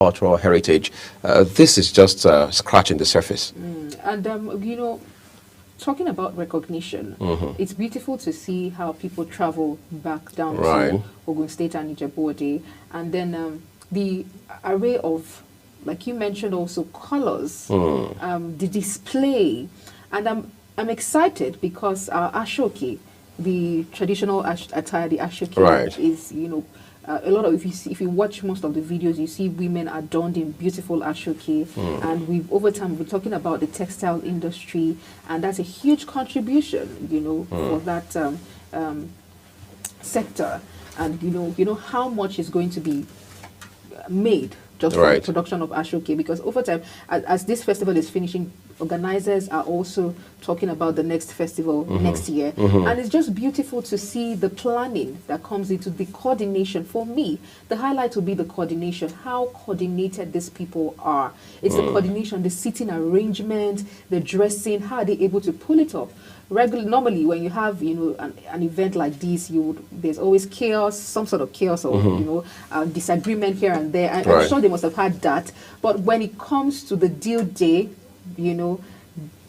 cultural heritage. This is just scratching the surface. And talking about recognition, it's beautiful to see how people travel back down to Ogun State and Ijebu-Ode, and then the array of, like you mentioned, also colors, the display, and I'm excited because our Ashoke, the traditional attire, the Ashoke, is a lot of, if you watch most of the videos, you see women adorned in beautiful ashoke, and over time we're talking about the textile industry, and that's a huge contribution, for that sector, and you know how much is going to be made just for the production of ashoke, because over time, as this festival is finishing, organizers are also talking about the next festival next year, and it's just beautiful to see the planning that comes into the coordination. For me, the highlight will be the coordination, how coordinated these people are. It's the coordination, the seating arrangement, the dressing, how are they able to pull it off. Normally, when you have an event like this, there's always chaos, some sort of chaos, or disagreement here and there. I'm sure they must have had that. But when it comes to the deal day,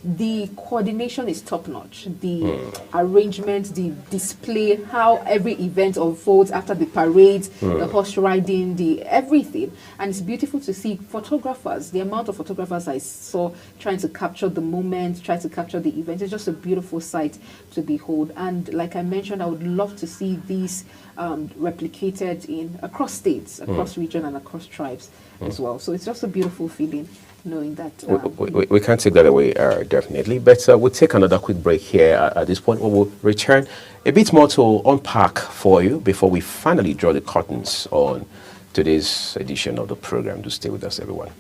the coordination is top notch. The arrangement, the display, how every event unfolds after the parade, the horse riding, the everything. And it's beautiful to see photographers, the amount of photographers I saw trying to capture the moment, trying to capture the event. It's just a beautiful sight to behold. And like I mentioned, I would love to see these replicated across states, across region, and across tribes as well. So it's just a beautiful feeling, knowing that we can't take that away, definitely. But we'll take another quick break here at this point. We will return a bit more to unpack for you before we finally draw the curtains on today's edition of the program. Do stay with us, everyone.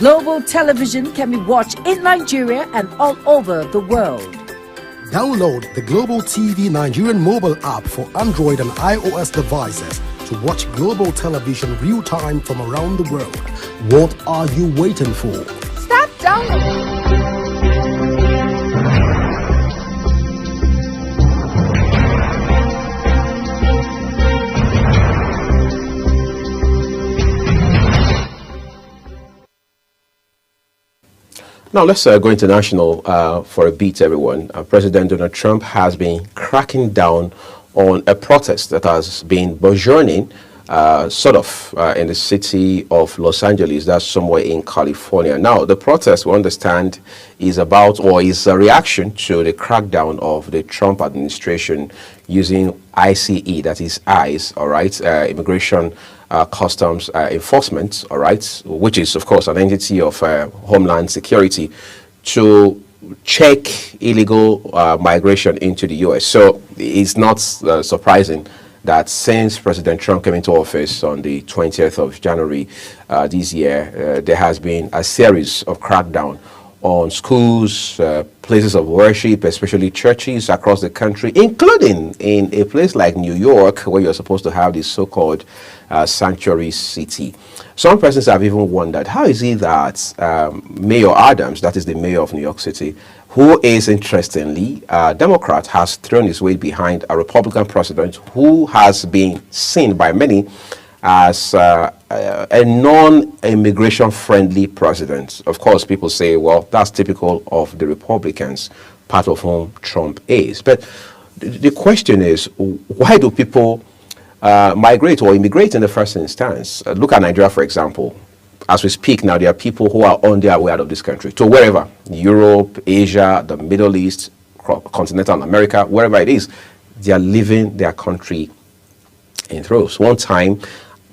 Global television can be watched in Nigeria and all over the world. Download the Global TV Nigerian mobile app for Android and iOS devices to watch global television real-time from around the world. What are you waiting for? Start downloading. Now let's go international for a beat, everyone. President Donald Trump has been cracking down on a protest that has been burgeoning in the city of Los Angeles, that's somewhere in California. Now, the protest, we understand, is about, or is a reaction to the crackdown of the Trump administration using ICE, that is ICE, all right, Immigration Customs Enforcement, all right, which is, of course, an entity of Homeland Security, to check illegal migration into the U.S. So it's not surprising that since President Trump came into office on the 20th of January this year, there has been a series of crackdown on schools, places of worship, especially churches across the country, including in a place like New York, where you're supposed to have this so-called sanctuary city. Some persons have even wondered, how is it that Mayor Adams, that is the mayor of New York City, who is, interestingly, a Democrat, has thrown his weight behind a Republican president who has been seen by many as a non-immigration friendly president. Of course, people say, well, that's typical of the Republicans, part of whom Trump is. But the question is, why do people migrate or immigrate in the first instance? Look at Nigeria, for example. As we speak now, there are people who are on their way out of this country to wherever, Europe, Asia, the Middle East, continental America, wherever it is. They are leaving their country in droves. One time,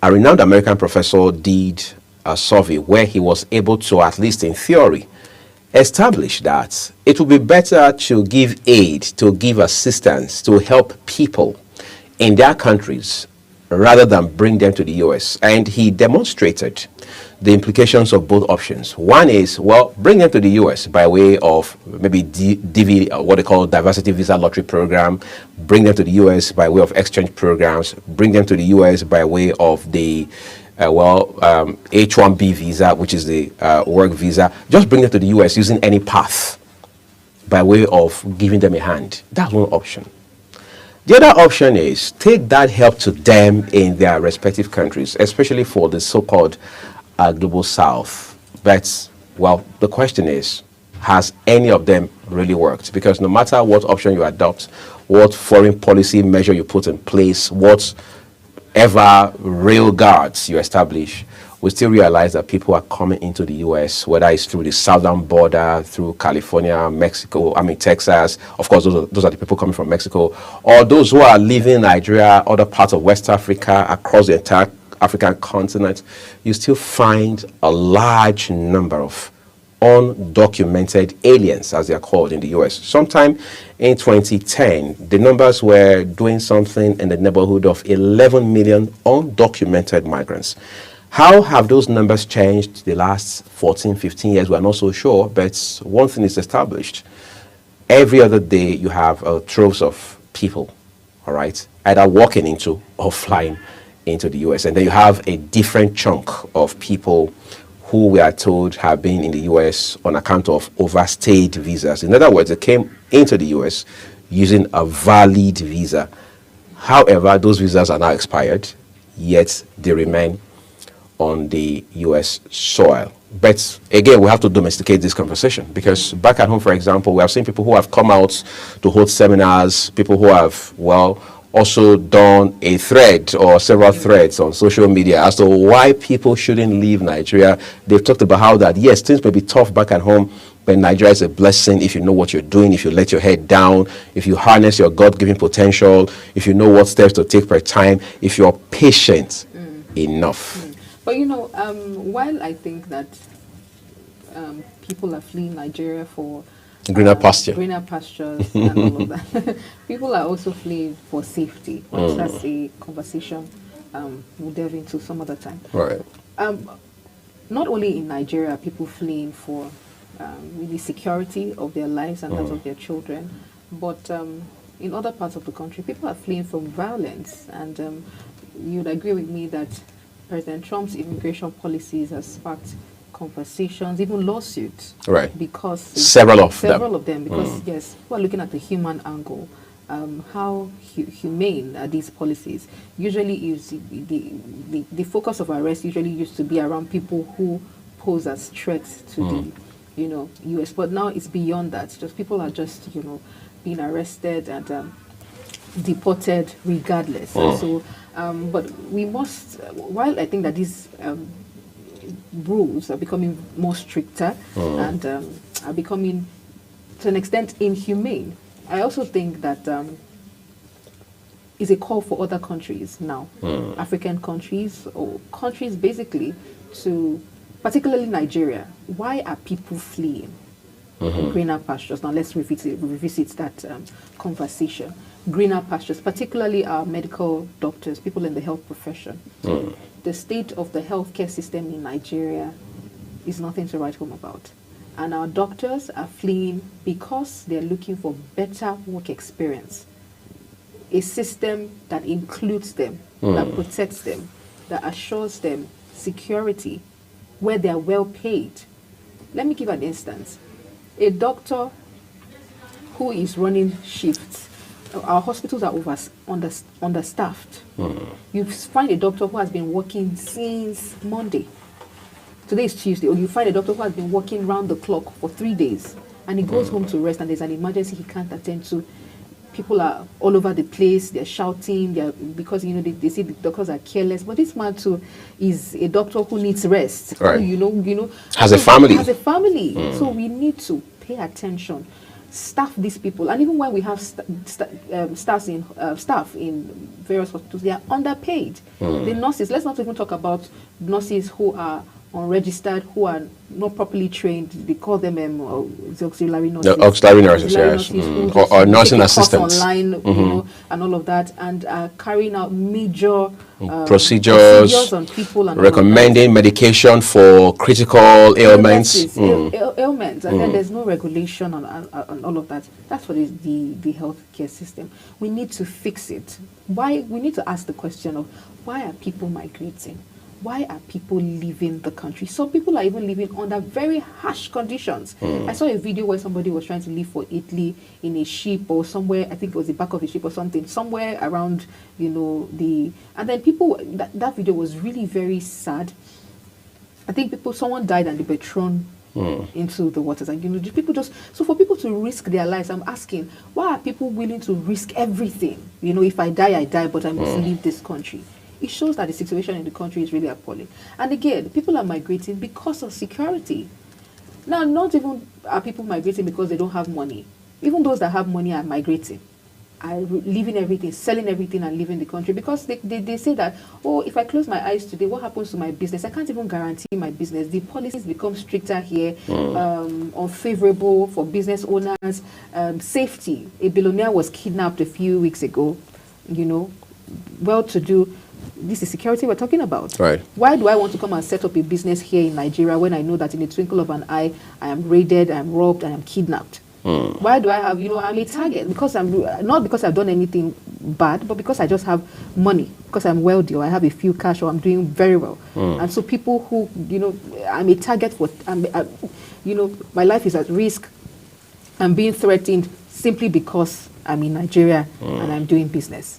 a renowned American professor did a survey where he was able to, at least in theory, establish that it would be better to give aid, to give assistance, to help people in their countries rather than bring them to the U.S. And he demonstrated the implications of both options. One is, well, bring them to the U.S. by way of maybe DV, what they call diversity visa lottery program, bring them to the U.S. by way of exchange programs, bring them to the U.S. by way of the H-1B visa, which is the work visa. Just bring them to the U.S. using any path by way of giving them a hand. That's one option. The other option is take that help to them in their respective countries, especially for the so-called global south. But, well, the question is, has any of them really worked? Because no matter what option you adopt, what foreign policy measure you put in place, whatever rail guards you establish, we still realize that people are coming into the U.S., whether it's through the southern border, through California, Mexico, Texas. Of course, those are the people coming from Mexico, or those who are leaving Nigeria, other parts of West Africa, across the entire African continent. You still find a large number of undocumented aliens, as they are called in the U.S. Sometime in 2010, the numbers were doing something in the neighborhood of 11 million undocumented migrants. How have those numbers changed the last 14, 15 years? We're not so sure, but one thing is established. Every other day you have troves of people, all right, either walking into or flying into the U.S. And then you have a different chunk of people who we are told have been in the U.S. on account of overstayed visas. In other words, they came into the U.S. using a valid visa. However, those visas are now expired, yet they remain on the U.S. soil. But again, we have to domesticate this conversation, because back at home, for example, we have seen people who have come out to hold seminars, people who have, well, also done a thread or several threads on social media as to why people shouldn't leave Nigeria. They've talked about how that, yes, things may be tough back at home, but Nigeria is a blessing if you know what you're doing, if you let your head down, if you harness your God-given potential, if you know what steps to take per time, if you're patient enough. But while I think that people are fleeing Nigeria for greener pastures and all of that, people are also fleeing for safety. That's a conversation we'll delve into some other time. Right. not only in Nigeria, people fleeing for really security of their lives and that of their children, but in other parts of the country, people are fleeing from violence. And you'd agree with me that President Trump's immigration policies has sparked conversations, even lawsuits. Right. Because several of them. Because yes, we're looking at the human angle. How humane are these policies? Usually, the focus of arrest usually used to be around people who pose as threats to the U.S. But now it's beyond that. Just people are just being arrested and deported regardless. And so, but we must. While I think that these rules are becoming more stricter and are becoming, to an extent, inhumane, I also think that is a call for other countries now, African countries or countries basically, to, particularly Nigeria. Why are people fleeing greener pastures? Now let's revisit that conversation. Greener pastures, particularly our medical doctors, people in the health profession. The state of the healthcare system in Nigeria is nothing to write home about. And our doctors are fleeing because they're looking for better work experience. A system that includes them, that protects them, that assures them security, where they're well paid. Let me give an instance. A doctor who is running shifts, our hospitals are understaffed. You find a doctor who has been working since Monday. Today is Tuesday, or you find a doctor who has been working round the clock for 3 days, and he goes home to rest, and there's an emergency he can't attend to. People are all over the place, they're shouting, because they see the doctors are careless. But this man too is a doctor who needs rest. Right. Who, has a family. So we need to pay attention, staff these people, and even when we have staff in various hospitals, they are underpaid. The nurses, let's not even talk about nurses who are unregistered, who are not properly trained. They call them the auxiliary nurses. The auxiliary nurses, yes. Or nursing assistants. Online, and all of that, and carrying out major procedures on people, and recommending medication for critical ailments. Ailments, and then there's no regulation on all of that. That's what is the healthcare system. We need to fix it. Why? We need to ask the question of why are people migrating? Why are people leaving the country? Some people are even living under very harsh conditions. I saw a video where somebody was trying to leave for Italy in a ship or somewhere, I think it was the back of a ship or something, somewhere around, and then people, that video was really very sad. I think someone died and they were thrown into the waters. And, people so for people to risk their lives, I'm asking, why are people willing to risk everything? If I die, I die, but I must leave this country. It shows that the situation in the country is really appalling. And again, people are migrating because of security. Now, not even are people migrating because they don't have money. Even those that have money are migrating, are leaving everything, selling everything and leaving the country because they say that, if I close my eyes today, what happens to my business? I can't even guarantee my business. The policies become stricter here, unfavorable for business owners. Safety. A billionaire was kidnapped a few weeks ago, well-to-do. This is security we're talking about. Right. Why do I want to come and set up a business here in Nigeria when I know that in a twinkle of an eye, I am raided, I am robbed, I am kidnapped? Why do I have, I'm a target? Because not because I've done anything bad, but because I just have money, because I'm wealthy, or I have a few cash, or I'm doing very well. And so people who, I'm a target for, my life is at risk. I'm being threatened simply because I'm in Nigeria and I'm doing business.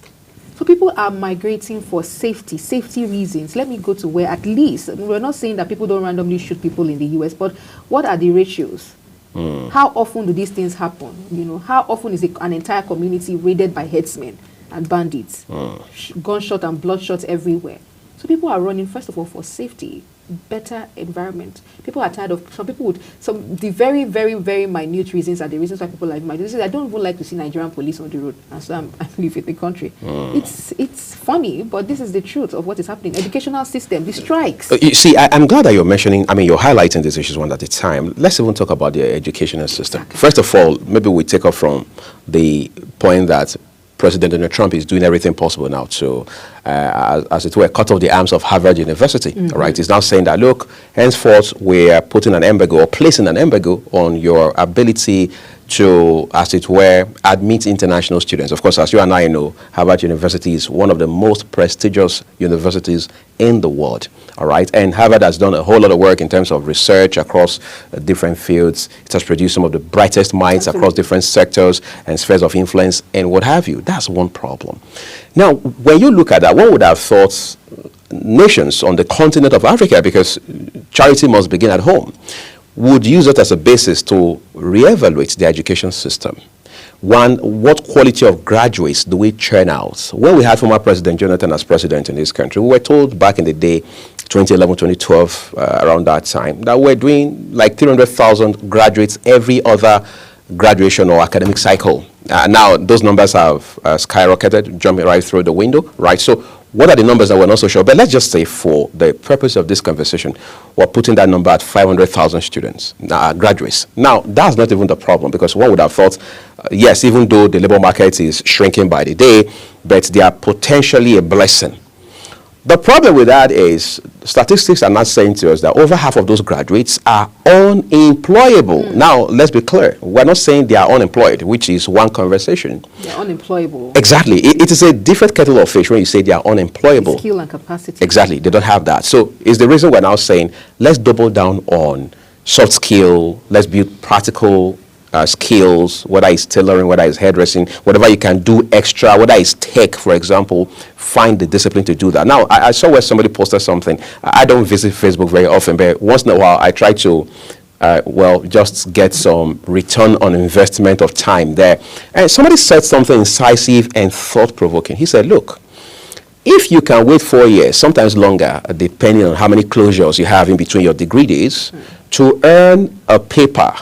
So people are migrating for safety reasons. Let me go to where at least, we're not saying that people don't randomly shoot people in the US, but what are the ratios? How often do these things happen? How often is an entire community raided by headsmen and bandits? Gunshot and bloodshot everywhere. So people are running, first of all, for safety, better environment. People are tired of, the very, very, very minute reasons are the reasons why people are migrating. I don't even like to see Nigerian police on the road, and so I live in the country. It's funny, but this is the truth of what is happening. Educational system, the strikes. You see, I'm glad that you're you're highlighting these issues one at a time. Let's even talk about the educational system. Exactly. First of all, maybe we take off from the point that President Donald Trump is doing everything possible now to, as it were, cut off the arms of Harvard University. Right? He's now saying that, look, henceforth, we are putting an embargo or placing an embargo on your ability to, as it were, admit international students. Of course, as you and I know, Harvard University is one of the most prestigious universities in the world. All right, and Harvard has done a whole lot of work in terms of research across different fields. It has produced some of the brightest minds across different sectors and spheres of influence and what have you. That's one problem. Now, when you look at that, one would have thought nations on the continent of Africa, because charity must begin at home, would use it as a basis to reevaluate the education system. One, what quality of graduates do we churn out? When we had former President Jonathan as president in this country, we were told back in the day, 2011, 2012, around that time, that we're doing like 300,000 graduates every other graduation or academic cycle. Now, those numbers have skyrocketed, jumping right through the window, right? So what are the numbers that we're not so sure? But let's just say for the purpose of this conversation, we're putting that number at 500,000 students, graduates. Now, that's not even the problem, because one would have thought, yes, even though the labor market is shrinking by the day, but they are potentially a blessing. The problem with that is statistics are not saying to us that over half of those graduates are unemployable. Now, let's be clear. We're not saying they are unemployed, which is one conversation. They're unemployable. Exactly. It is a different kettle of fish when you say they are unemployable. Skill and capacity. Exactly. They don't have that. So it's the reason we're now saying, let's double down on soft skill. Let's build practical skills, whether it's tailoring, whether it's hairdressing, whatever you can do extra, whether it's tech, for example, find the discipline to do that. Now, I saw where somebody posted something. I don't visit Facebook very often, but once in a while, I try to, just get some return on investment of time there. And somebody said something incisive and thought-provoking. He said, look, if you can wait 4 years, sometimes longer, depending on how many closures you have in between your degree days, to earn a paper,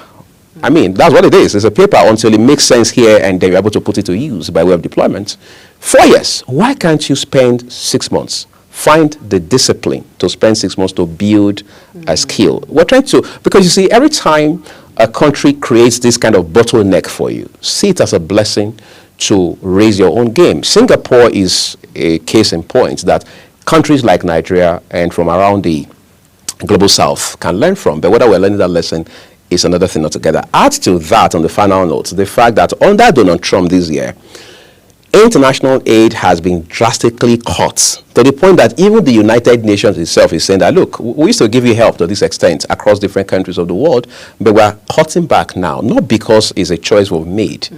I mean, that's what it is. It's a paper until it makes sense here and then you're able to put it to use by way of deployment. 4 years. Why can't you spend 6 months? Find the discipline to spend 6 months to build a skill. We're trying to, because you see, every time a country creates this kind of bottleneck for you, see it as a blessing to raise your own game. Singapore is a case in point that countries like Nigeria and from around the global south can learn from. But whether we're learning that lesson is another thing altogether. Add to that, on the final note, the fact that under Donald Trump this year, international aid has been drastically cut to the point that even the United Nations itself is saying that, look, we used to give you help to this extent across different countries of the world, but we're cutting back now, not because it's a choice we've made.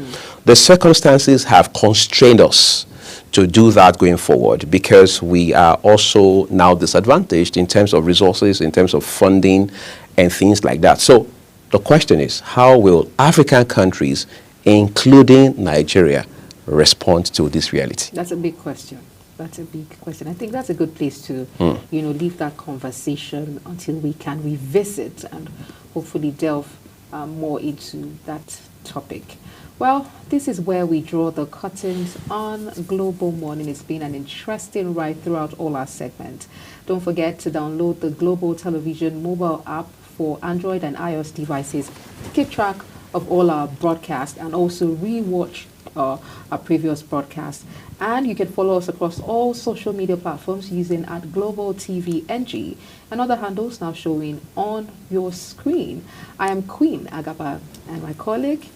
The circumstances have constrained us to do that going forward, because we are also now disadvantaged in terms of resources, in terms of funding and things like that. So the question is, how will African countries, including Nigeria, respond to this reality? That's a big question. That's a big question. I think that's a good place to, leave that conversation until we can revisit and hopefully delve more into that topic. Well, this is where we draw the curtains on Global Morning. It's been an interesting ride throughout all our segments. Don't forget to download the Global Television mobile app for Android and iOS devices to keep track of all our broadcasts and also re-watch our previous broadcasts. And you can follow us across all social media platforms using @Global TV NG and other handles now showing on your screen. I am Queen Agaba, and my colleague,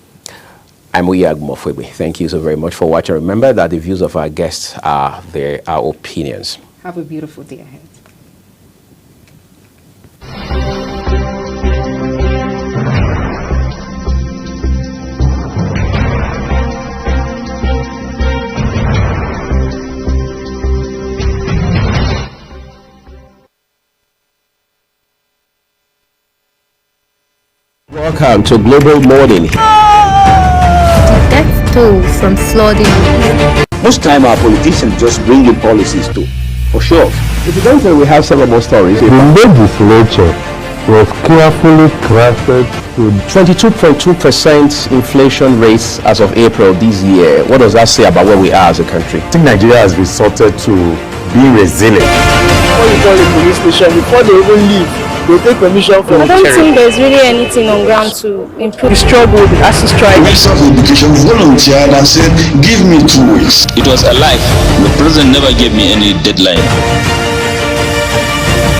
I'm Uyag Mofwebe. Thank you so very much for watching. Remember that the views of our guests are our opinions. Have a beautiful day ahead. Welcome to Global Morning. Death toll from flooding. Most time our politicians just bring in policies too, for sure. If you don't say, we have several more stories. The legislature was carefully crafted to 22.2% inflation rates as of April this year. What does that say about where we are as a country? I think Nigeria has resorted to being resilient. Before you call the police station, before they even leave, they take permission from I don't think there's really anything on ground to improve. We struggled as a strike. Minister of Education volunteered and said, give me 2 weeks. It was a lie. The president never gave me any deadline.